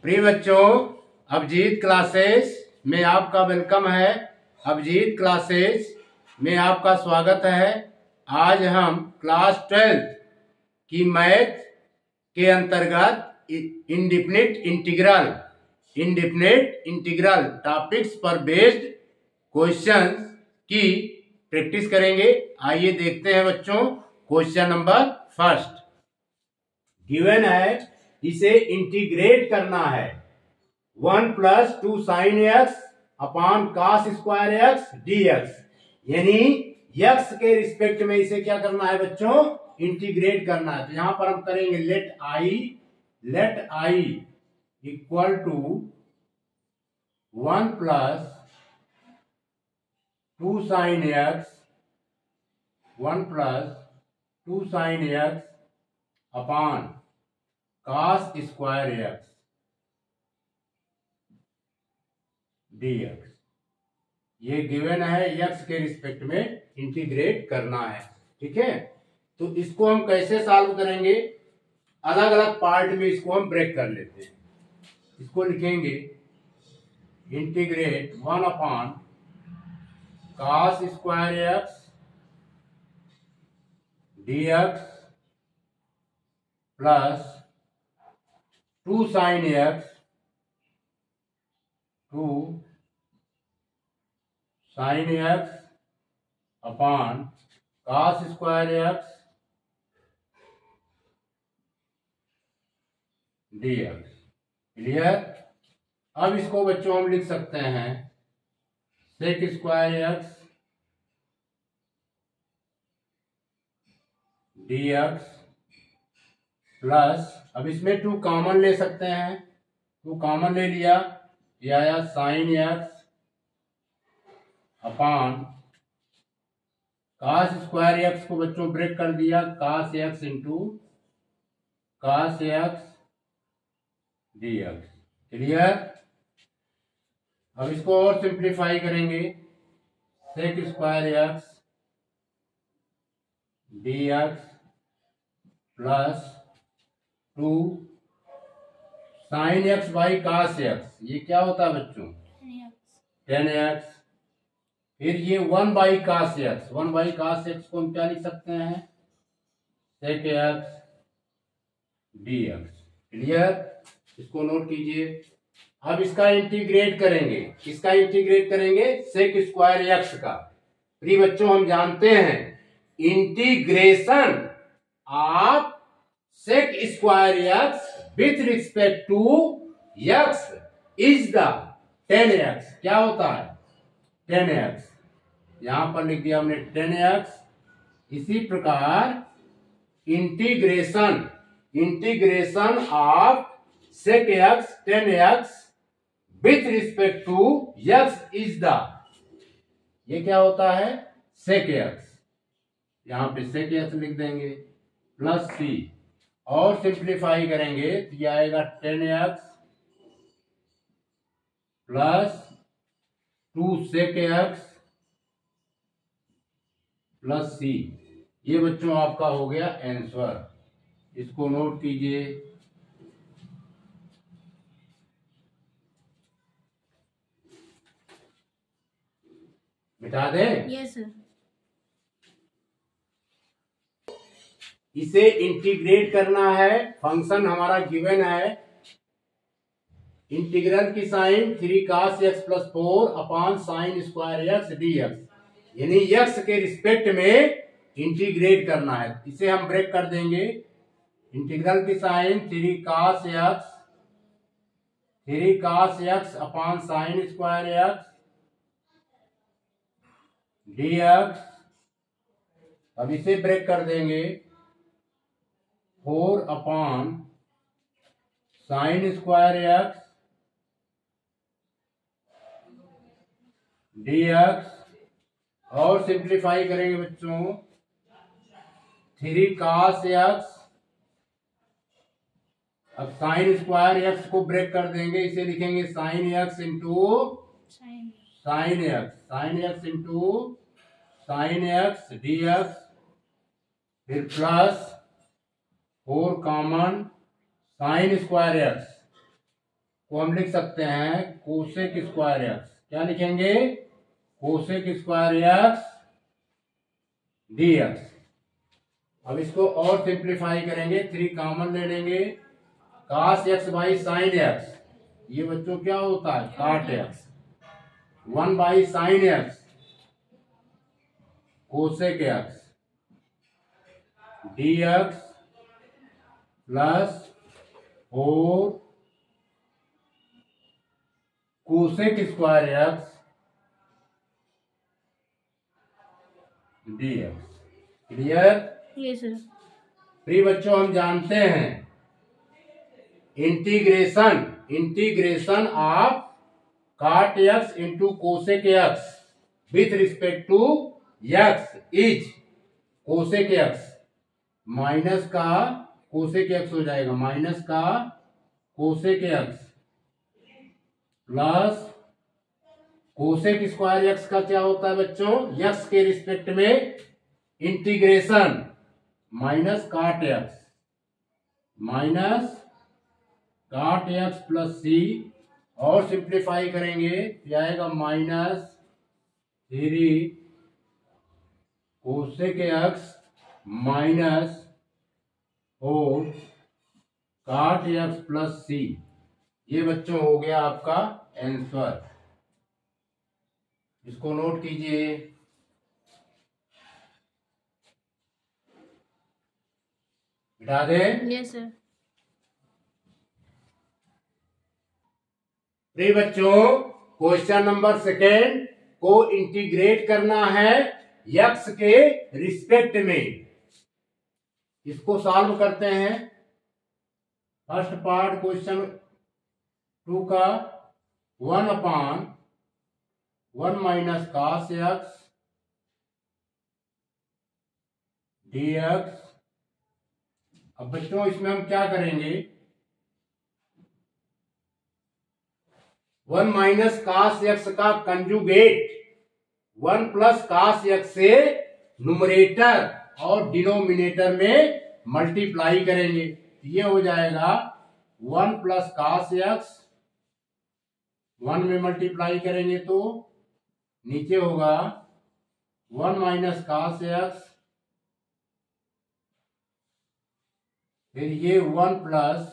प्रिय बच्चों, अभिजीत क्लासेस में आपका वेलकम है। अभिजीत क्लासेस में आपका स्वागत है। आज हम क्लास 12 की मैथ के अंतर्गत इंडिफिनिट इंटीग्रल टॉपिक्स पर बेस्ड क्वेश्चंस की प्रैक्टिस करेंगे। आइए देखते हैं बच्चों। क्वेश्चन नंबर फर्स्ट गिवन है, इसे इंटीग्रेट करना है 1 + 2 sin x upon cos square x dx, यानी x के रिस्पेक्ट में इसे क्या करना है बच्चों, इंटीग्रेट करना है। तो यहां पर हम करेंगे late i equal to 1 + 2 sin x 1 + 2 sin x upon cos square x dx। ये गिवन है, x के रिस्पेक्ट में इंटीग्रेट करना है। ठीक है, तो इसको हम कैसे सॉल्व करेंगे, अलग अलग पार्ट में इसको हम ब्रेक कर लेते हैं। इसको लिखेंगे integrate 1 upon cos square x dx plus 2 sin x 2 sin x upon cos square x dx। Clear. अब इसको बच्चों हम लिख सकते हैं sec square x dx plus, अब इसमें 2 कॉमन ले सकते हैं, 2 कॉमन ले लिया, ये आया sin x upon cos square x को बच्चों ब्रेक कर दिया, cos x into cos x dx। Clear. अब इसको और सिंप्लीफाई करेंगे, sec square x dx plus 2 sin x by cos x, ये क्या होता है बच्चों, 10x। फिर ये 1 by cos x, 1 by cos x को हम क्या लिख सकते हैं, sec x dx। क्लियर। इसको नोट कीजिए। अब इसका इंटीग्रेट करेंगे, किसका इंटीग्रेट करेंगे, sec स्क्वायर x का। प्रिय बच्चों, हम जानते हैं integration of sec square x with respect to x is the 10x। क्या होता है, 10x। यहां पर लिख दिया हमने 10x। इसी प्रकार integration of sec x 10x with respect to x is the, ये क्या होता है, sec x। यहां पे sec x लिख देंगे प्लस c, और सिंप्लीफाई करेंगे तो ये आएगा 10x plus 2 sec x plus c। ये बच्चों आपका हो गया आंसर। इसको नोट कीजिए। मिटा दें? Yes sir. इसे इंटीग्रेट करना है, फंक्शन हमारा गिवन है, इंटीग्रल की sine 3 cos x plus 4 upon sine square x dx, यानी x के रिस्पेक्ट में इंटीग्रेट करना है। इसे हम ब्रेक कर देंगे, इंटीग्रल की sine 3 cos x upon sine square x dx। अब इसे ब्रेक कर देंगे 4 upon sine square x dx, और सिंप्लीफाई करेंगे बच्चों 3 cos x। अब साइन स्क्वायर x को ब्रेक कर देंगे, इसे लिखेंगे sine x into sine x into sine x dx। फिर plus 4 common sine square x को हम लिख सकते हैं कोसेक स्क्वायर एक्स। क्या लिखेंगे? Cosec square x d x. अब इसको और सिंप्लीफाई करेंगे, 3 कॉमन ले लेंगे। Cos x by sine x, ये बच्चों क्या होता है? Cot x. 1 by sine x cosec x d x plus 4 cosec square x d x. Clear? Yes sir. प्रिय बच्चों, हम जानते हैं integration of cot x into cosec x with respect to x is cosec x minus का cosec x हो जाएगा, minus का cosec x plus cosec square x का क्या होता है बच्चों? एक्स के रिस्पेक्ट में integration minus cot x, minus cot x plus सी, और सिंप्लीफाई करेंगे क्या आएगा? -3 कोसेक एक्स माइनस 4 काट एक्स प्लस सी। ये बच्चों हो गया आपका आंसर। इसको नोट कीजिए। बिठा दें? Yes sir. प्रिय बच्चों, क्वेश्चन नंबर 2 को इंटीग्रेट करना है एक्स के रिस्पेक्ट में। इसको सॉल्व करते हैं। फर्स्ट पार्ट क्वेश्चन 2 का 1/1 minus cos x d x. अब बच्चों इसमें हम क्या करेंगे? 1 माइनस कास एक्स का कंजुगेट 1 प्लस कास एक्स से न्यूमरेटर और डिनोमिनेटर में मल्टीप्लाई करेंगे। ये हो जाएगा 1 प्लस कास एक्स, 1 में मल्टीप्लाई करेंगे तो नीचे होगा 1 माइनस कास एक्स, फिर ये 1 plus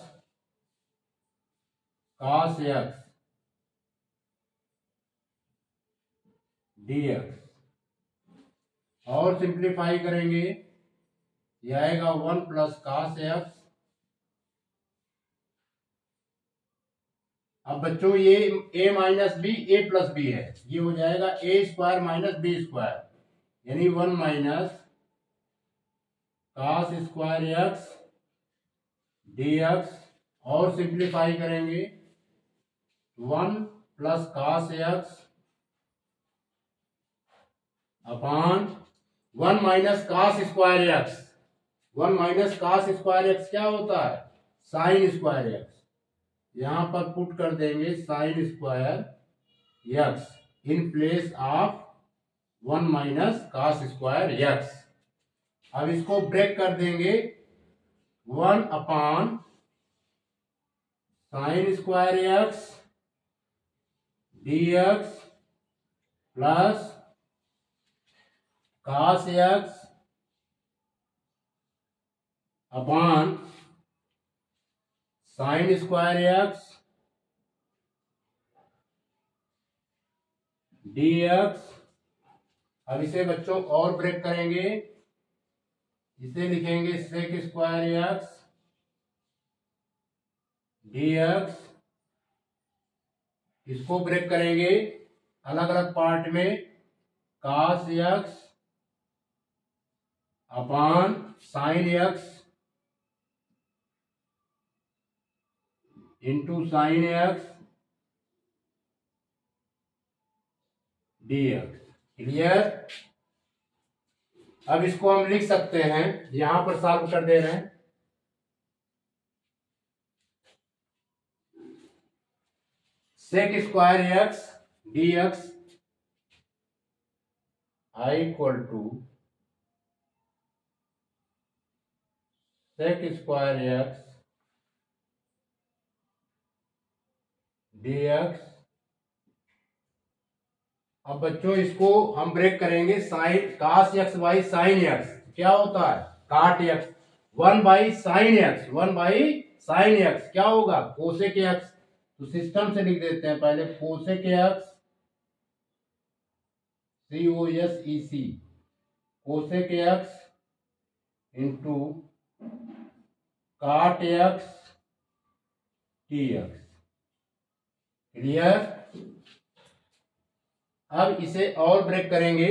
cos x d x, और सिंप्लीफाई करेंगे ये आएगा 1 प्लस कास एक्स। अब बच्चों ये a minus b a plus b है, ये हो जाएगा a square minus b square, यानी 1 minus cos square x d x, और सिंप्लीफाई करेंगे 1 plus cos x upon 1 minus cos square x. 1 minus cos square x क्या होता है? Sine square x. यहां पर पुट कर देंगे sine square x in place of 1 minus cos square x. अब इसको ब्रेक कर देंगे 1 upon sine square x d x plus cos x upon sine square x d x. अब इसे बच्चों और ब्रेक करेंगे, इसे लिखेंगे sec square x d x. इसको ब्रेक करेंगे अलग अलग पार्ट में, cos x upon sine x into sine x d x. Clear? अब इसको हम लिख सकते हैं, यहां पर सॉल्व कर दे रहे हैं। Sec square x d x I equal to sec square x dx। अब बच्चों इसको हम ब्रेक करेंगे, sine cos x by sine x क्या होता है cot x, 1 by sine x, 1 by sine x क्या होगा कोसेक x। तो सिस्टम से लिख देते हैं पहले cosec x, COSEC, cosec x into cot x dx। Clear. अब इसे और ब्रेक करेंगे,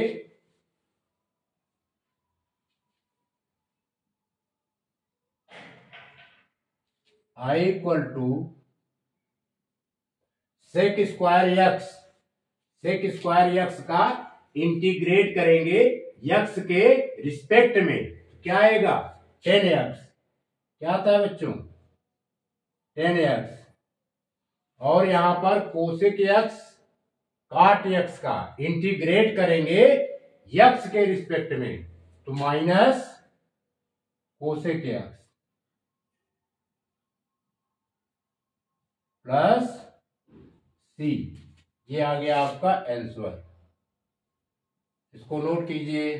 I equal to sec square x, sec square x का इंटीग्रेट करेंगे एक्स के रिस्पेक्ट में, क्या आएगा 10x। क्या आता है बच्चों 10x। और यहां पर कोसेक एक्स काट एक्स का इंटीग्रेट करेंगे एक्स के रिस्पेक्ट में, तो minus cosec x plus C, ये आ गया आपका आंसर। इसको नोट कीजिए।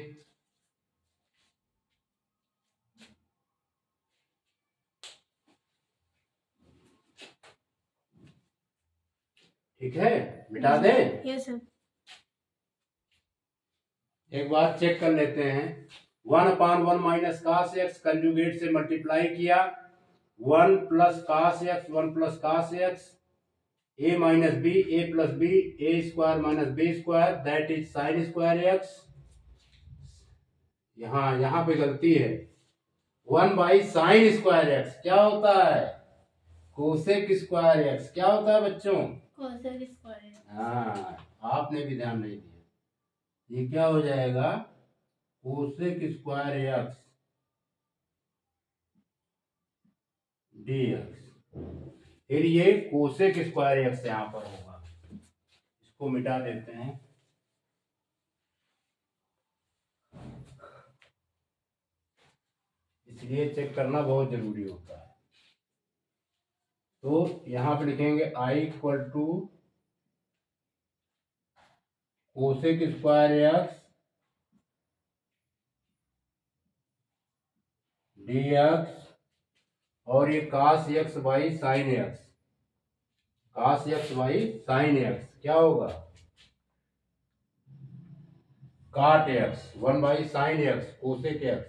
ठीक है, मिटा दें। Yes sir. एक बार चेक कर लेते हैं, 1/1 माइनस कास एक्स कंजुगेट से मल्टीप्लाई किया, 1 plus cos x, 1 plus cos x, a minus b, a plus b, a square minus b square that is sine square x. यहां पे गलती है, 1 बाई साइन स्क्वायर एक्स क्या होता है cosec square x, क्या होता है बच्चों कोसेक स्क्वायर। हाँ, आपने भी ध्यान नहीं दिया। ये क्या हो जाएगा कोसेक स्क्वायर एक्स dx। फिर ये कोसेक स्क्वायर एक्स यहां पर होगा, इसको मिटा देते हैं। इसलिए चेक करना बहुत जरूरी होता है। तो यहां पे लिखेंगे I equal to cosec square x dx, और ये cos x by sine x, cos x by sine x क्या होगा cot x, 1 by sine x cosec x.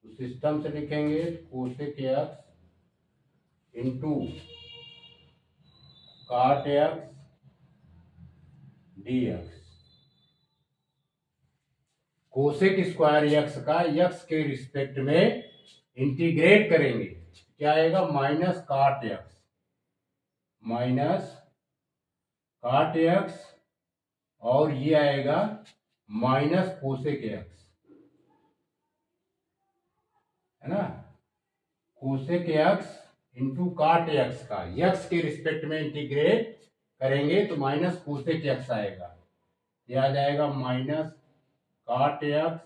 तो सिस्टम से लिखेंगे cosec x into cot x dx। Cosec square x का x के respect में इंटीग्रेट करेंगे, क्या आएगा minus cot x, minus cot x, और ये आएगा माइनस कोसेक एक्स, है ना। Cosec x into cot x का एक्स के रिस्पेक्ट में इंटीग्रेट करेंगे तो माइनस कोसेक एक्स आएगा, ये आ जाएगा minus cot x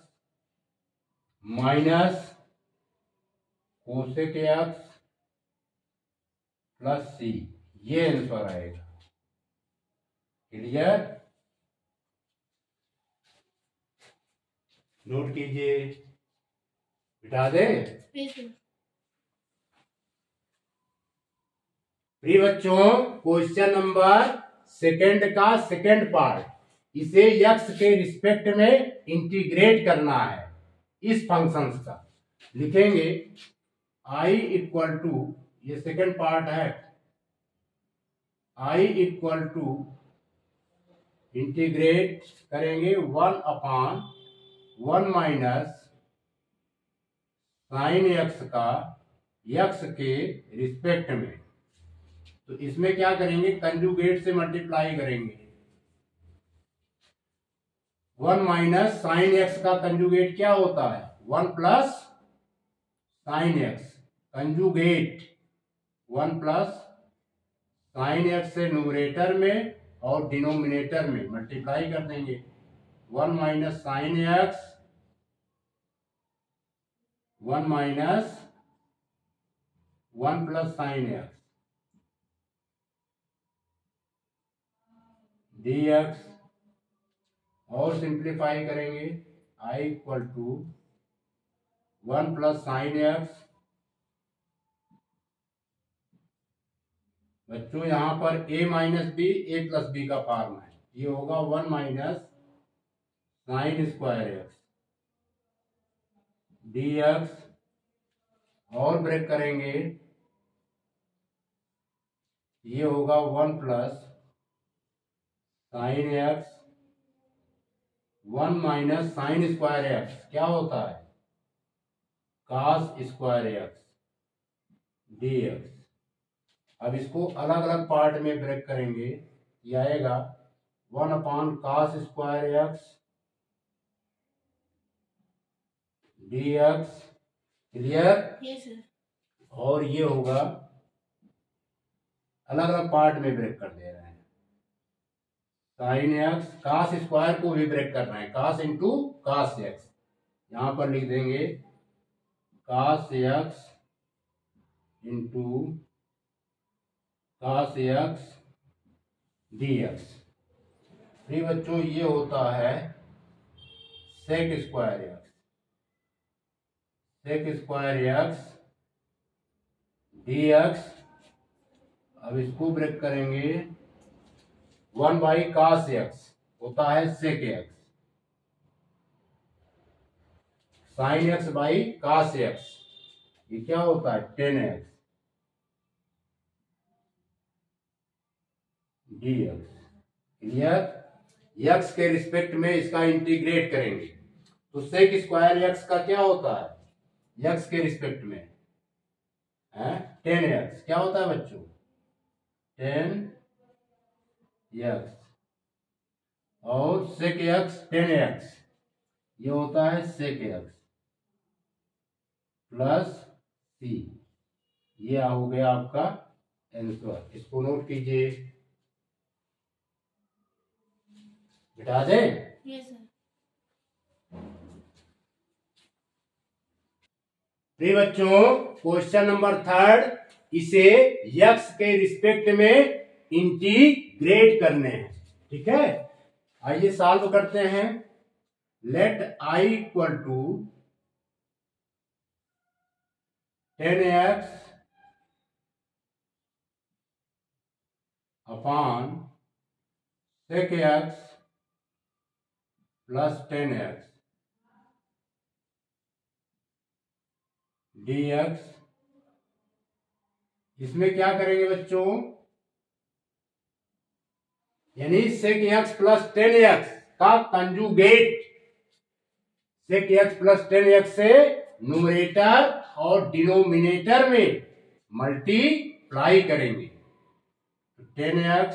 minus cosec x plus C, ये आंसर आएगा। क्लियर, नोट कीजिए, बिठा दे। प्रिय बच्चों, क्वेश्चन नंबर सेकंड का सेकंड पार्ट, इसे एक्स के रिस्पेक्ट में इंटीग्रेट करना है इस फंक्शंस का। लिखेंगे I इक्वल टू, ये सेकंड पार्ट है, I इक्वल टू इंटीग्रेट करेंगे 1/1 माइनस साइन एक्स का एक्स के रिस्पेक्ट में। तो इसमें क्या करेंगे कंजुगेट से मल्टीप्लाई करेंगे, 1 माइनस साइन एक्स का कंजुगेट क्या होता है 1 plus sine x, conjugate 1 plus sine x से न्यूमरेटर में और डिनोमिनेटर में मल्टीप्लाई कर देंगे, 1 minus sine x, 1 minus 1 plus sine x. dx और सिंप्लीफाई करेंगे I equal to 1 plus sine x. बच्चों यहाँ पर a minus b a plus b का फॉर्म है, ये होगा 1 minus sine square x dx और ब्रेक करेंगे, ये होगा 1 plus sine x 1 minus sine square x क्या होता है cos स्क्वायर एक्स dx। अब इसको अलग अलग पार्ट में ब्रेक करेंगे, ये आएगा 1 upon cos square x dx। Clear? Yes, sir. और ये होगा, अलग अलग पार्ट में ब्रेक कर दे रहे हैं, साइन एक्स cos स्क्वायर को भी ब्रेक करना है, cos इंटू cos एक्स, यहां पर लिख देंगे cos x into cos x dx। फिर बच्चों ये होता है sec स्क्वायर एक्स dx। अब इसको ब्रेक करेंगे, 1 बाई cos एक्स होता है sec x, sine x by cos x ये क्या होता है tan x dx। Clear? X के रिस्पेक्ट में इसका इंटीग्रेट करेंगे तो sec स्क्वायर एक्स का क्या होता है एक्स के रिस्पेक्ट में tan एक्स क्या होता है बच्चों tan एक्स, और sec एक्स tan एक्स ये होता है sec एक्स प्लस c। ये हो गया आपका आंसर, इसको नोट कीजिए, बिठा दें। Yes, sir. प्रिय बच्चों क्वेश्चन नंबर 3, इसे x के रिस्पेक्ट में इंटीग्रेट करने हैं, ठीक है। आइए सॉल्व करते हैं। Let I equal to 10x upon sec x plus 10x dx। इसमें क्या करेंगे बच्चों, यानी sec x प्लस 10x का conjugate, sec x plus 10x से न्यूमरेटर और डिनोमिनेटर में मल्टीप्लाई करेंगे, 10x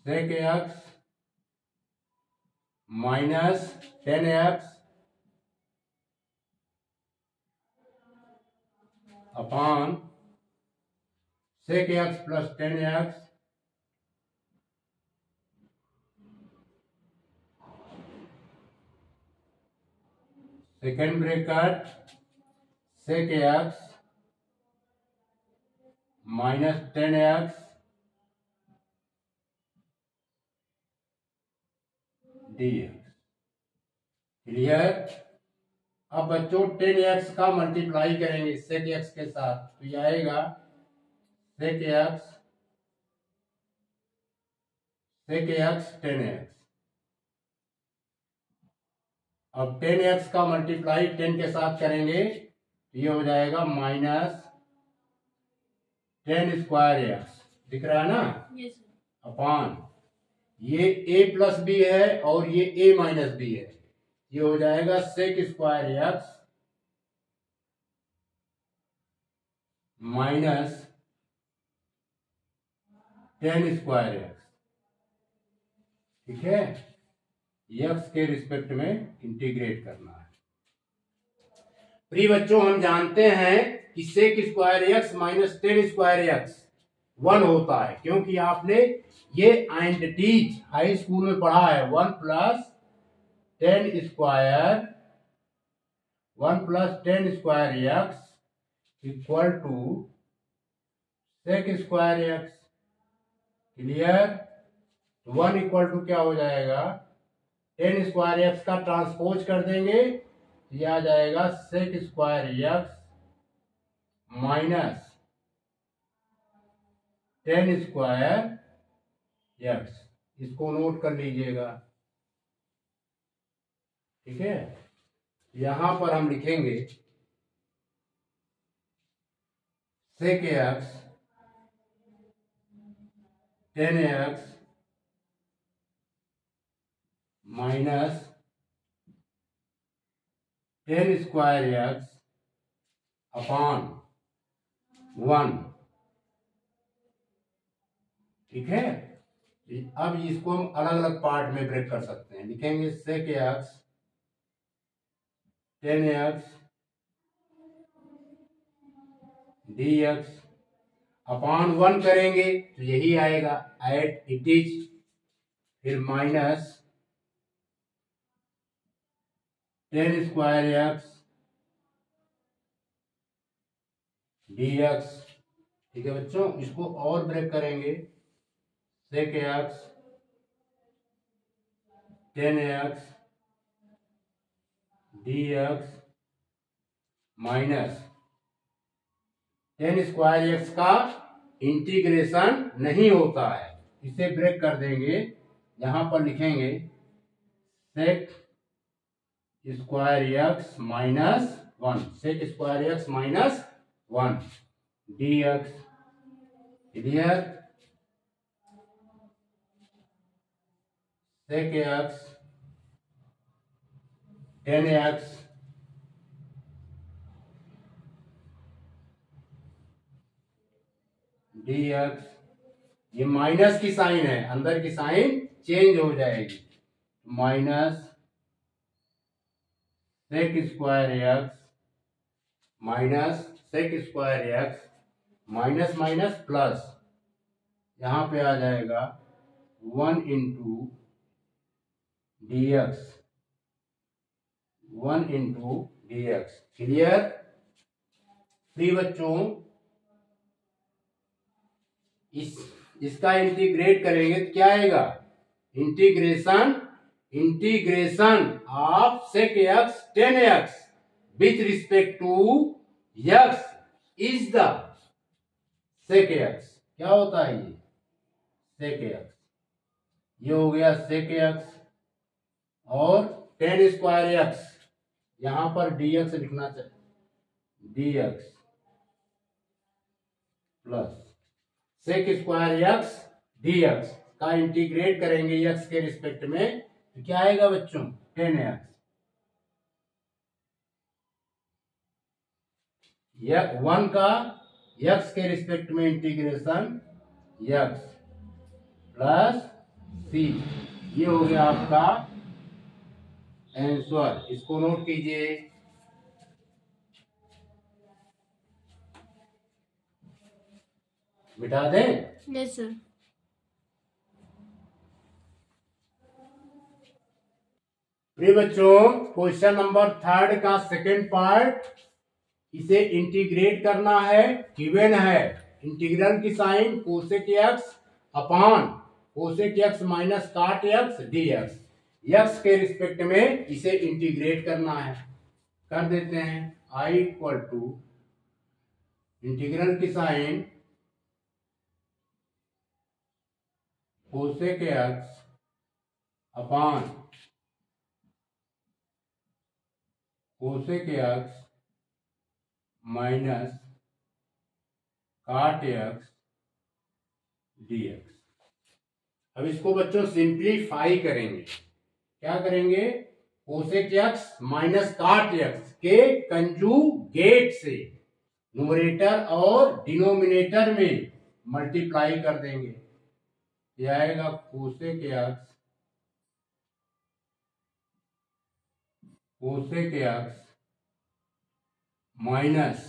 sec x minus 10x upon sec x plus 10x second bracket sec x minus 10x dx। Clear? अब बच्चों 10x का multiply करेंगे sec x के साथ तो ये आएगा sec x 10x। अब 10x का मल्टीप्लाई 10 के साथ करेंगे तो ये हो जाएगा माइनस 10 स्क्वायर एक्स, दिख रहा है ना, Yes, sir. अपॉन ये a प्लस बी है और ये a माइनस बी है, ये हो जाएगा sec square x minus 10 square x, ठीक है। एक्स के रिस्पेक्ट में इंटीग्रेट करना है। प्रिय बच्चों हम जानते हैं कि sec square x minus 10 square x 1 होता है, क्योंकि आपने ये आइडेंटिटीज हाई स्कूल में पढ़ा है। 1 plus 10 square x equal to sec square x, clear. 1 equal to क्या हो जाएगा, टेन स्क्वायर एक्स का ट्रांसपोज कर देंगे, ये आ जाएगा sec square x minus tan square x. इसको नोट कर लीजिएगा, ठीक है। यहां पर हम लिखेंगे sec x tan x minus tan square x upon 1, ठीक है। अब इसको हम अलग अलग पार्ट में ब्रेक कर सकते हैं, लिखेंगे sec x tan x d x upon 1 करेंगे तो यही आएगा एट इट इज, फिर minus tan square x d x, ठीक है बच्चों। इसको और ब्रेक करेंगे, sec x tan x d x minus tan square x का इंटीग्रेशन नहीं होता है, इसे ब्रेक कर देंगे। यहां पर लिखेंगे sec square x minus 1, sec square x minus 1 d x, clear. Sec x tan x d x, ये माइनस की साइन है, अंदर की साइन चेंज हो जाएगी, minus sec square x minus sec square x minus minus plus, यहां पे आ जाएगा 1 into d x, 1 into d x, clear. प्रिय बच्चों, इसका इंटीग्रेट करेंगे तो क्या आएगा, integration of sec x tan x with respect to x is the sec x, क्या होता है ये सेक एक्स, ये हो गया सेक एक्स और टेन स्क्वायर एक्स, यहां पर डी एक्स लिखना चाहिए, d x plus sec square x d x का इंटीग्रेट करेंगे एक्स के रिस्पेक्ट में तो क्या आएगा बच्चों, टेन एक्स, 1 का एक्स के रिस्पेक्ट में इंटीग्रेशन एक्स प्लस सी, ये हो गया आपका आंसर। इसको नोट कीजिए, बिठा दें। Yes sir. प्रिय बच्चों, क्वेश्चन नंबर 3 का सेकेंड पार्ट, इसे इंटीग्रेट करना है, गिवन है इंटीग्रल की sign cosec x upon cosec x minus cot x d x, x के रिस्पेक्ट में इसे इंटीग्रेट करना है, कर देते हैं। आई इक्वल टू इंटीग्रल की sign cosec x upon cosec x minus cot x d x. अब इसको बच्चों सिंप्लीफाई करेंगे, क्या करेंगे, cosec x minus cot x के कंजुगेट से न्यूमरेटर और डिनोमिनेटर में मल्टीप्लाई कर देंगे, यह आएगा कोसेक एक्स माइनस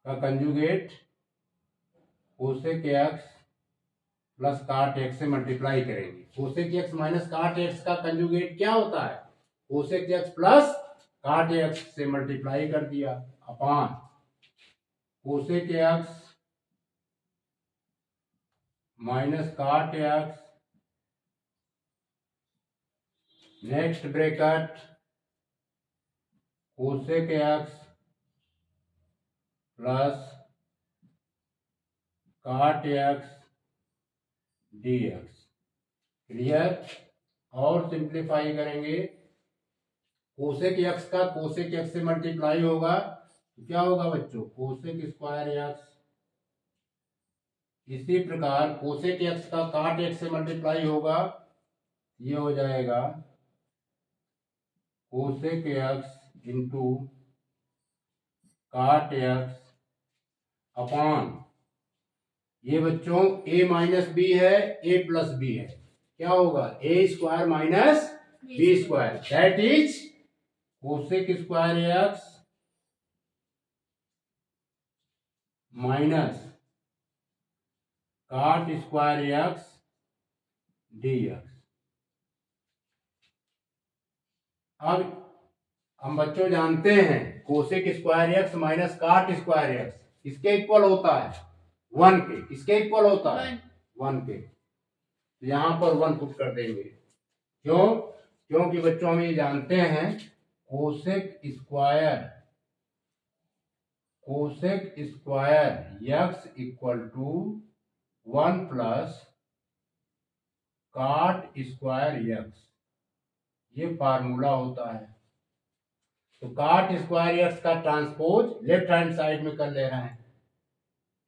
का कंजुगेट कोसेक एक्स प्लस काट एक्स से मल्टीप्लाई करेंगे। Cosec x minus cot x का कंजुगेट क्या होता है, कोसेक एक्स प्लस काट एक्स से मल्टीप्लाई कर दिया upon cosec x minus cot x, next bracket cosec x plus काट एक्स डी एक्स। क्लियर? और सिंप्लीफाई करेंगे, कोसेक एक्स का कोसेक एक्स से मल्टीप्लाई होगा तो क्या होगा बच्चों? Cosec square x. इसी प्रकार कोसेक एक्स का काट एक्स से मल्टीप्लाई होगा, ये हो जाएगा cosec x into cot x upon, ये बच्चों a माइनस बी है, a प्लस बी है, क्या होगा? a square minus b square, that is cosec square x minus cot square x d x. अब हम बच्चों जानते हैं cosec square x minus cot square x किसके इक्वल होता है? 1 के। किसके इक्वल होता है? 1 के। तो यहां पर 1 पुट कर देंगे। क्यों? क्योंकि बच्चों हम ये जानते हैं cosec square x equal to 1 plus cot square x, ये फार्मूला होता है। तो काट स्क्वायर एक्स का ट्रांसपोज लेफ्ट हैंड साइड में कर ले रहे हैं,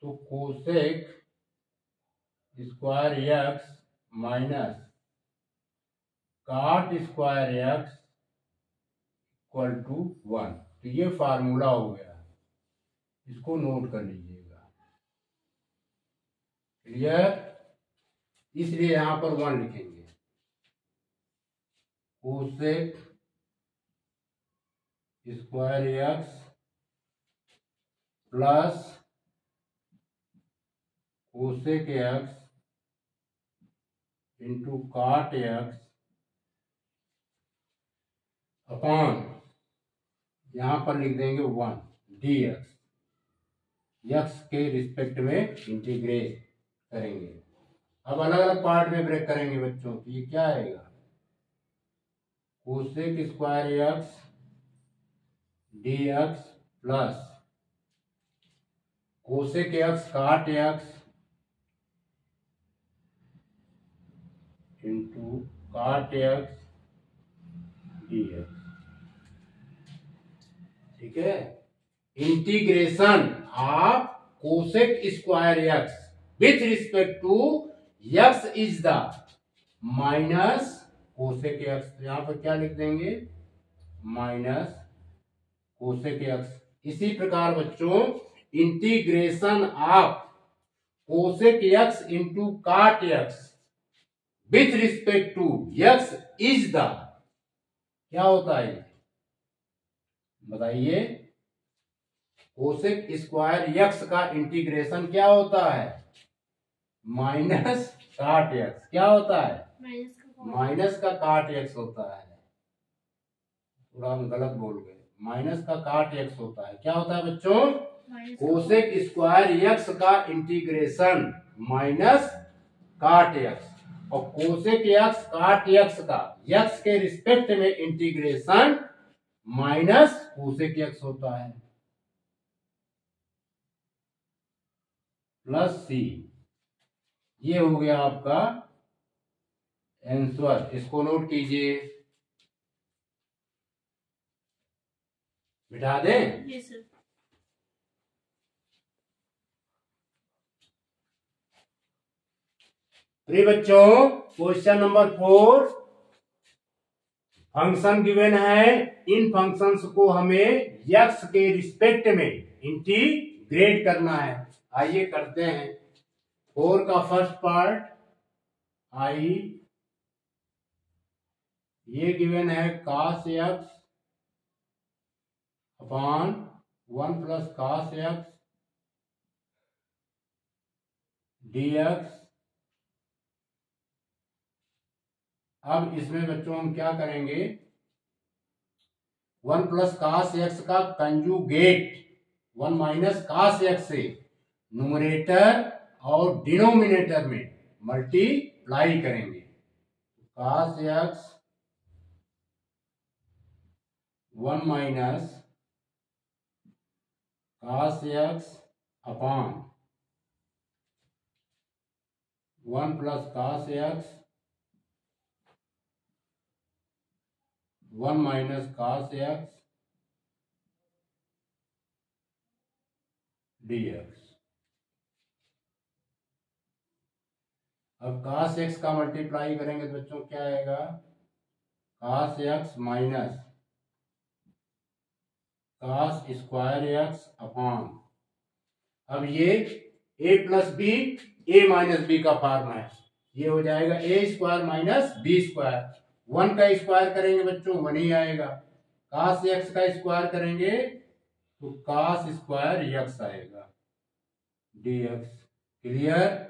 तो cosec square x minus cot square x equal to 1। तो ये फार्मूला हो गया, इसको नोट कर लीजिएगा। क्लियर? इसलिए यहां पर 1 लिखेंगे। Cosec square x plus cosec x into cot x upon, यहां पर लिख देंगे 1 डी एक्स, एक्स के रिस्पेक्ट में इंटीग्रेट करेंगे। अब अलग अलग पार्ट में ब्रेक करेंगे बच्चों। तो ये क्या आएगा? Cosec square x d x plus cosec x cot x into cot x d x. ठीक है? Integration of cosec square x with respect to x is the minus cosec x. तो यहां पर क्या लिख देंगे? Minus cosec x. इसी प्रकार बच्चों integration of cosec x into cot x with respect to x is the, क्या होता है? बताइए। कोसेक स्क्वायर एक्स का इंटीग्रेशन क्या होता है? Minus cot x. क्या होता है? माइनस का काट एक्स होता है। थोड़ा हम गलत बोल गए, माइनस का काट एक्स होता है। क्या होता है बच्चों? कोसेक स्क्वायर एक्स का इंटीग्रेशन माइनस काट एक्स, और कोसेक एक्स काट एक्स का एक्स के रिस्पेक्ट में इंटीग्रेशन माइनस कोसेक एक्स होता है। प्लस सी, ये हो गया आपका आंसर। इसको नोट कीजिए। बिठा दें? Yes sir. प्रिय बच्चों, क्वेश्चन नंबर 4, फंक्शन गिवन है, इन फंक्शंस को हमें एक्स के रिस्पेक्ट में इंटीग्रेट करना है। आइए करते हैं। 4 का फर्स्ट पार्ट आई, ये गिवन है cos x upon 1 plus cos x dx। अब इसमें बच्चों हम क्या करेंगे? 1 प्लस cos x का कंजुगेट 1 माइनस cos x से न्यूमरेटर और डिनोमिनेटर में मल्टीप्लाई करेंगे। cos x 1 minus cos x upon 1 plus cos x 1 minus cos x dx। अब cos x का मल्टीप्लाई करेंगे तो बच्चों क्या आएगा, cos x minus cos square x upon, अब ये a plus b a minus b का फॉर्म है, ये हो जाएगा a square minus b square. 1 का स्क्वायर करेंगे बच्चों 1 ही आएगा, cos x का स्क्वायर करेंगे तो cos स्क्वायर x आएगा dx। क्लियर।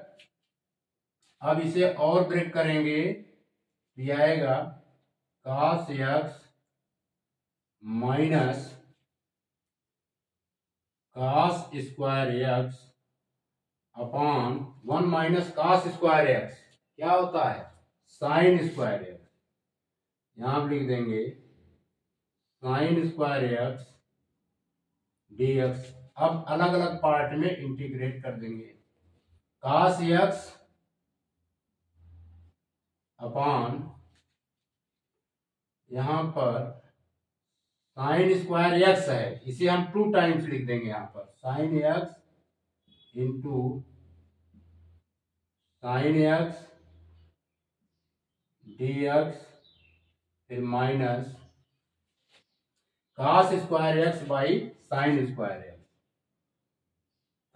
अब इसे और ब्रेक करेंगे तो ये आएगा cos x minus cos square x upon 1 minus cos square x क्या होता है, sin स्क्वायर x। यहां आप लिख देंगे sin स्क्वायर x dx। अब अलग अलग पार्ट में इंटीग्रेट कर देंगे, cos x अपॉन यहां पर sin स्क्वायर x है, इसे हम 2 टाइम्स लिख देंगे, यहां पर sin x into sin x dx, फिर minus cos square x by sin square x,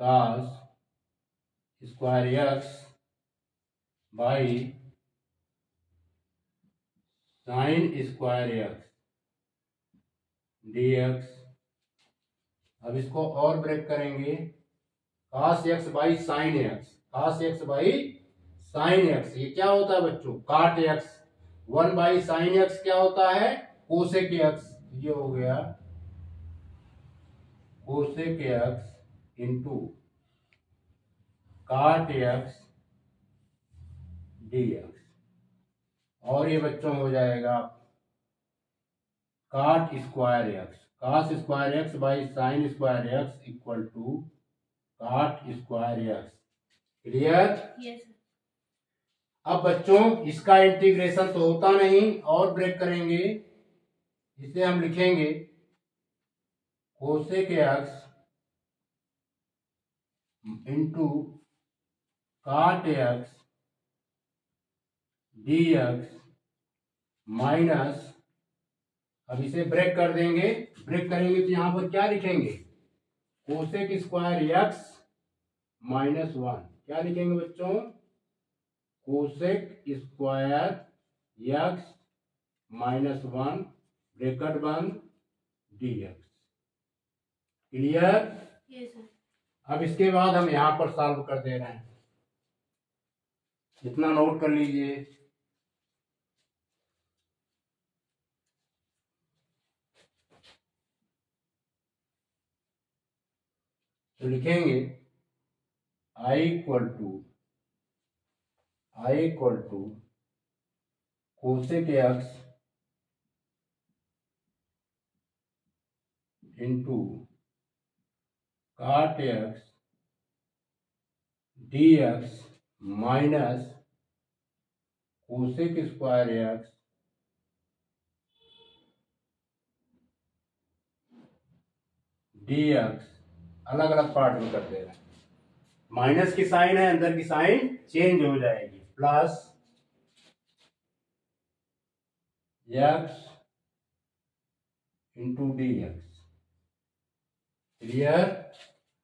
cos square x by sin square x dx। अब इसको और ब्रेक करेंगे, cos x by sin x, cos x by sin x ये क्या होता है बच्चों, cot x। 1 by sin x क्या होता है, cosec x, ये हो गया cosec x into cot x dx। और ये बच्चों हो जाएगा cot square x, cos square x by sin square x equal to cot square x। Clear. Yes. अब बच्चों इसका इंटीग्रेशन तो होता नहीं, और ब्रेक करेंगे, इसे हम लिखेंगे cosec x into cot x dx minus, अब इसे ब्रेक कर देंगे, ब्रेक करेंगे तो यहां पर क्या लिखेंगे, cosec स्क्वायर x माइनस 1, क्या लिखेंगे बच्चों, cosec square x minus 1 bracket बंद dx। क्लियर। Yes sir. अब इसके बाद हम यहां पर सॉल्व कर दे रहे हैं, इतना नोट कर लीजिए। तो लिखेंगे I equal to cosec x into cot x dx minus cosec square x dx। अलग अलग पार्ट में कर दे रहे हैं, माइनस की साइन है, अंदर की साइन चेंज हो जाएगी, plus x into dx। Clear.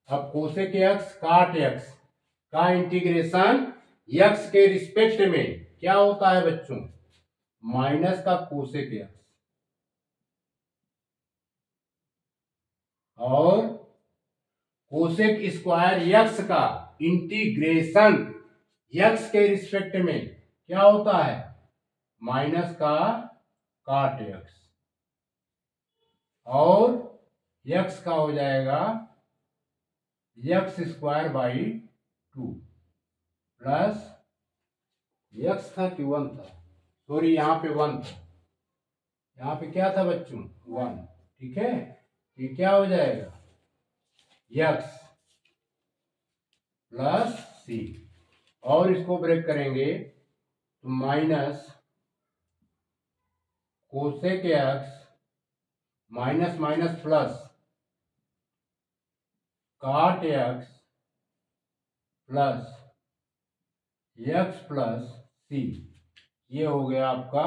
अब cosec x cot x का इंटीग्रेशन x के रिस्पेक्ट में क्या होता है बच्चों, माइनस का cosec x, और cosec स्क्वायर x का इंटीग्रेशन x के रिस्पेक्ट में क्या होता है, माइनस का cot x, और x का हो जाएगा x square by 2 plus x था कि 1 था, सॉरी यहाँ पे 1 था, यहाँ पे क्या था बच्चों 1, ठीक है। ये क्या हो जाएगा x प्लस सी, और इसको ब्रेक करेंगे तो minus cosec x minus minus plus काट x plus x plus C, ये हो गया आपका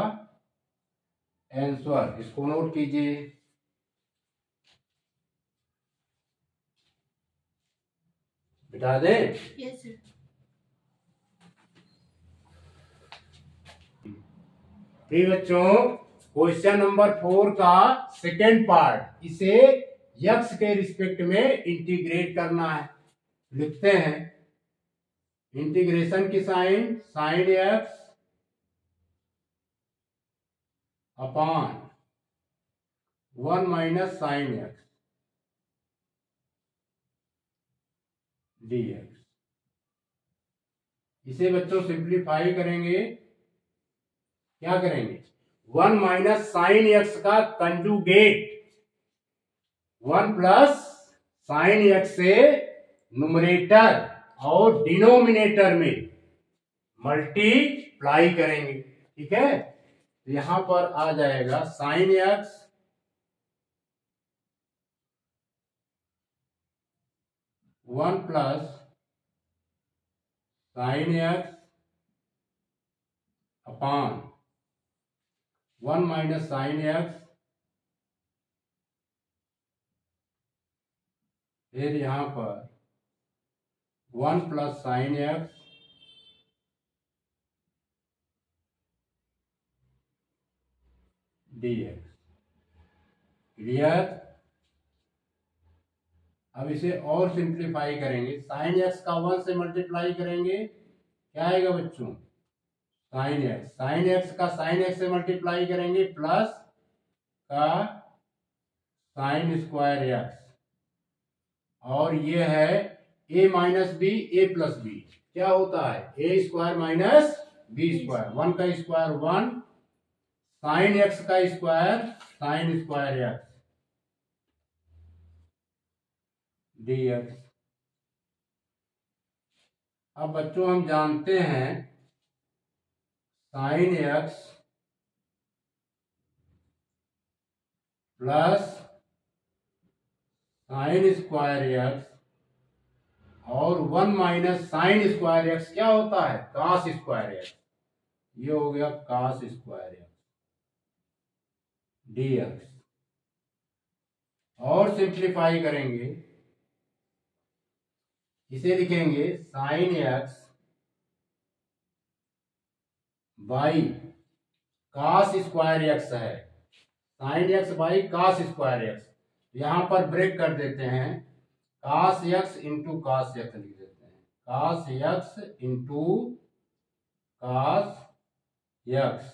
आंसर। इसको नोट कीजिए। बिठा दे। Yes, sir. ठीक बच्चों, क्वेश्चन नंबर 4 का सेकेंड पार्ट, इसे यक्स के रिस्पेक्ट में इंटीग्रेट करना है। लिखते हैं इंटीग्रेशन की sign, sine x upon 1 minus sine x dx। इसे बच्चों सिंप्लीफाई करेंगे, क्या करेंगे 1 माइनस साइन एक्स का कंजुगेट 1 प्लस साइन एक्स से न्यूमरेटर और डिनोमिनेटर में मल्टीप्लाई करेंगे, ठीक है। तो यहां पर आ जाएगा sine x 1 plus sine x upon 1 minus sine x, फिर यहां पर 1 plus sine x dx। Clear. अब इसे और सिंप्लीफाई करेंगे, साइन एक्स का 1 से मल्टीप्लाई करेंगे, क्या आएगा बच्चों साइन एक्स, साइन एक्स का साइन एक्स से मल्टीप्लाई करेंगे प्लस का साइन स्क्वायर एक्स, और ये है a minus b a plus b, क्या होता है a square minus b square, 1 का स्क्वायर 1, साइन एक्स का square sine square x dx। अब बच्चों हम जानते हैं sine x plus sine square x और 1 माइनस साइन स्क्वायर एक्स क्या होता है कास स्क्वायर एक्स, ये हो गया कास स्क्वायर एक्स dx। और सिंप्लीफाई करेंगे, इसे लिखेंगे sine x by cos square x है, sine x by cos square x, यहां पर ब्रेक कर देते हैं, cos x into cos x लिख देते हैं, cos x into cos x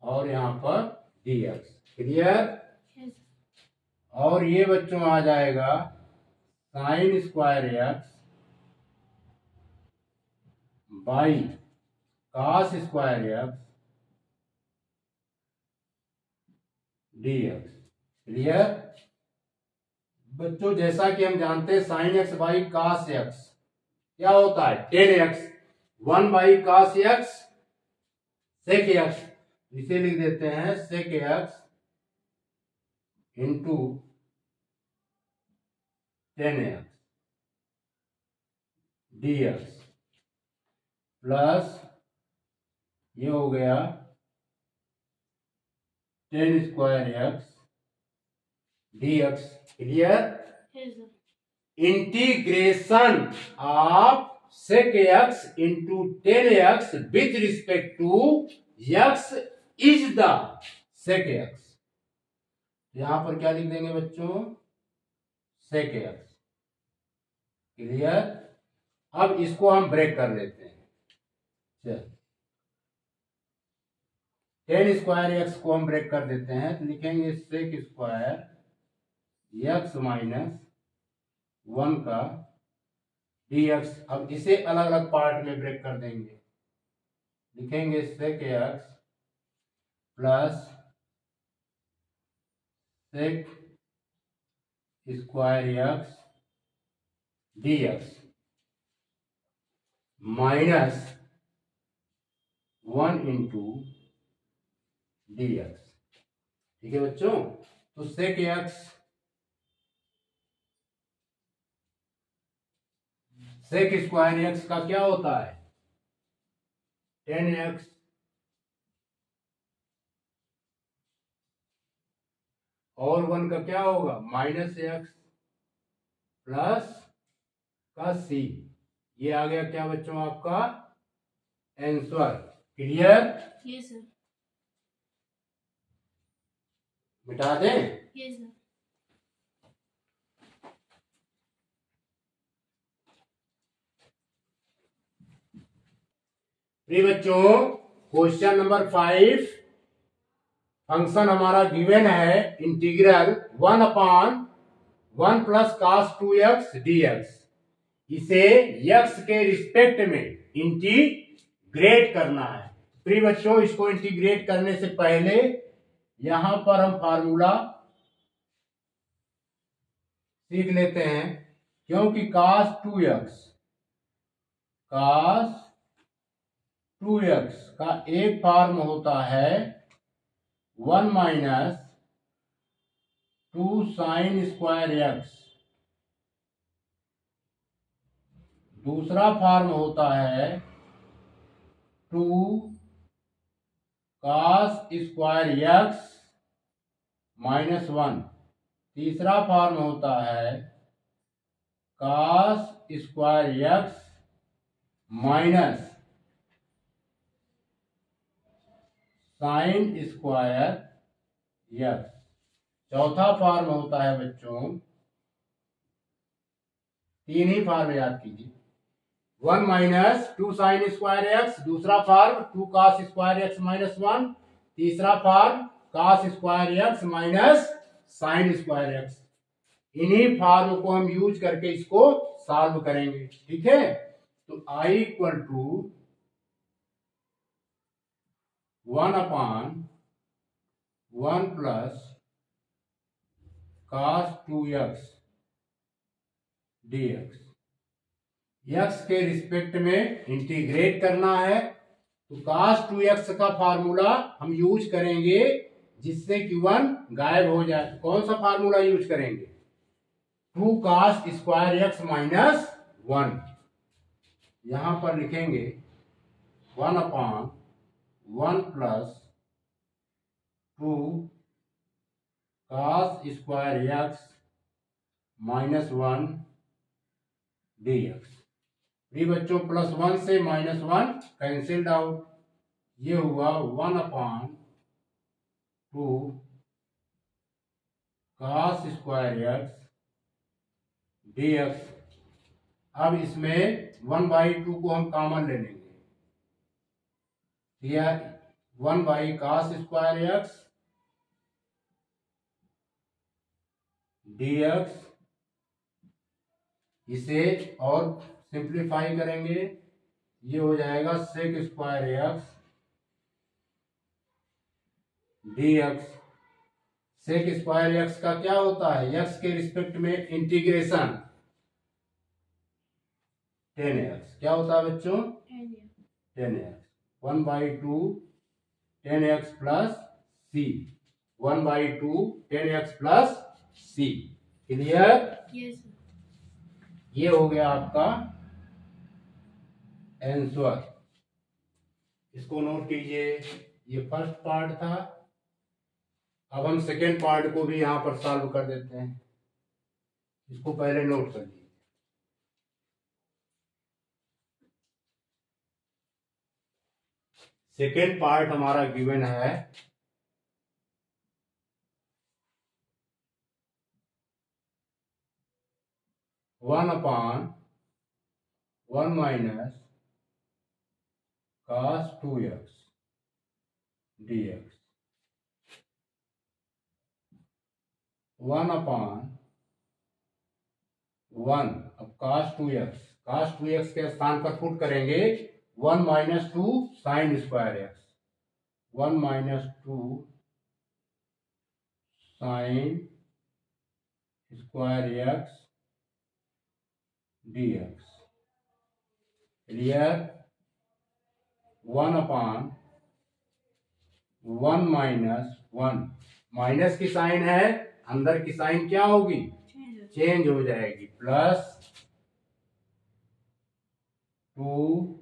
और यहां पर dx। क्लियर। Yes. और ये बच्चों आ जाएगा sine square x by cos square x dx। Clear. बच्चों जैसा कि हम जानते हैं sine x by cos x क्या होता है 10x, 1 by cos x sec x, इसे लिख देते हैं sec x into 10x dx plus ये हो गया 10 square x dx। Clear. Yes, sir. Integration of sec x into 10x with respect to x is the sec x। यहां पर क्या लिख देंगे बच्चों sec x। क्लियर। अब इसको हम ब्रेक कर लेते हैं, चल 10 स्क्वायर एक्स को हम ब्रेक कर देते हैं, तो लिखेंगे sec स्क्वायर एक्स माइनस 1 का dx। अब इसे अलग अलग पार्ट में ब्रेक कर देंगे, लिखेंगे sec x plus sec square x dx minus 1 into dx। ठीक है बच्चों, तो sec x sec square x का क्या होता है 10x और 1 का क्या होगा माइनस x प्लस का c। ये आ गया क्या बच्चों आपका आंसर। क्लियर? Yes sir. मिटा दें? Yes sir. प्रिय बच्चों, क्वेश्चन नंबर 5, फंक्शन हमारा गिवन है integral 1/1 plus cos 2x dx। इसे x के रिस्पेक्ट में इंटीग्रेट करना है। प्रिय बच्चों, इसको इंटीग्रेट करने से पहले यहां पर हम फार्मूला सीख लेते हैं, क्योंकि cos 2x का एक फॉर्म होता है 1 माइनस 2 साइन स्क्वायर x, दूसरा फॉर्म होता है 2 cos स्क्वायर x माइनस 1, तीसरा फॉर्म होता है cos square x minus sine square x। चौथा फॉर्म होता है बच्चों, तीन ही फॉर्म याद कीजिए, 1 माइनस 2 साइन स्क्वायर x, दूसरा form 2 cos square x minus 1, तीसरा form cos square x minus sine square x। इन्हीं फॉर्म को हम यूज करके इसको सॉल्व करेंगे। ठीक है, तो I equal to 1/1 plus cos 2x dx, x के रिस्पेक्ट में इंटीग्रेट करना है, तो cos 2x का फार्मूला हम यूज करेंगे जिससे कि 1 गायब हो जाए। कौन सा फार्मूला यूज करेंगे 2 cos स्क्वायर x माइनस 1। यहां पर लिखेंगे 1/1 plus 2 cos square x minus 1 dx। ये बच्चों प्लस 1 से माइनस 1 कैंसिल्ड आउट, ये हुआ 1/2 cos स्क्वायर x dx। अब इसमें 1/2 को हम कॉमन ले लेंगे, यह 1/cos स्क्वायर x dx, इसे और सिंप्लीफाई करेंगे, ये हो जाएगा sec square x dx। sec square x का क्या होता है x के रिस्पेक्ट में इंटीग्रेशन 10x। क्या होता है बच्चों 10x, 1/2 10x plus c, 1/2 10x plus c। Clear? Yes. ये हो गया आपका आंसर। इसको नोट कीजिए, ये फर्स्ट पार्ट था। अब हम सेकेंड पार्ट को भी यहां पर सॉल्व कर देते हैं, इसको पहले नोट कर लीजिए। सेकेंड पार्ट हमारा गिवन है 1/1 माइनस cos 2x dx, 1/1। अब cos 2x के स्थान पर पुट करेंगे 1 minus 2 sine square x, 1 minus 2 sine square x d x. Clear? 1 अपान 1 माइनस 1, माइनस की साइन है, अंदर की साइन क्या होगी? चेंज हो जाएगी, plus 2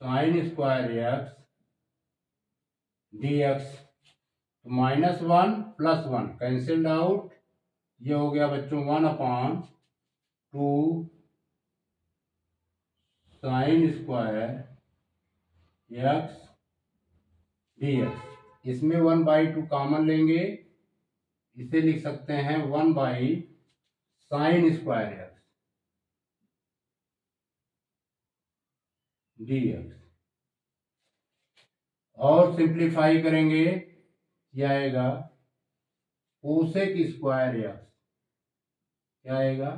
sine square x d x. तो -1 + 1 कैंसिल्ड आउट, ये हो गया बच्चों 1 upon 2 sine square x d x. इसमें 1/2 कॉमन लेंगे, इसे लिख सकते हैं 1 by sine square x d x. और सिंप्लीफाई करेंगे, क्या आएगा? कोसेक स्क्वायर एक्स, क्या आएगा?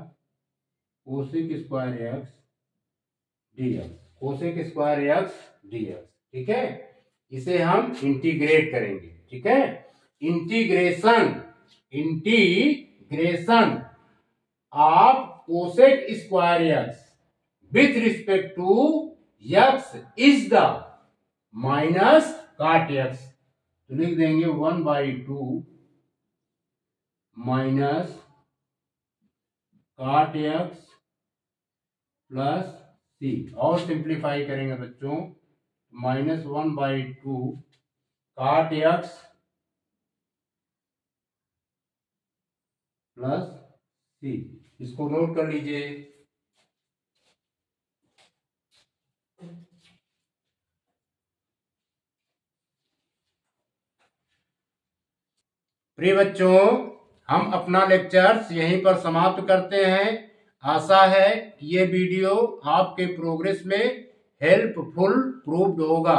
Cosec square x d x, cosec square x d x. ठीक है, इसे हम इंटीग्रेट करेंगे। ठीक है, integration of cosec square x with respect to x is the minus cot x. तो लिख देंगे 1/2 माइनस काट एक्स प्लस सी। और सिंप्लीफाई करेंगे बच्चों, -1/2 काट एक्स प्लस सी। इसको नोट कर लीजिए। प्रिय बच्चों, हम अपना लेक्चर्स यहीं पर समाप्त करते हैं। आशा है कि ये वीडियो आपके प्रोग्रेस में हेल्पफुल प्रूव्ड होगा।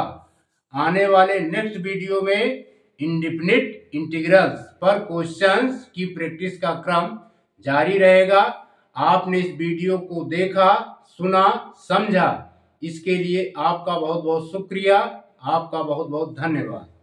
आने वाले नेक्स्ट वीडियो में इंडेफिनिट इंटीग्रल्स पर क्वेश्चंस की प्रैक्टिस का क्रम जारी रहेगा। आपने इस वीडियो को देखा, सुना, समझा, इसके लिए आपका बहुत बहुत शुक्रिया, आपका बहुत बहुत धन्यवाद।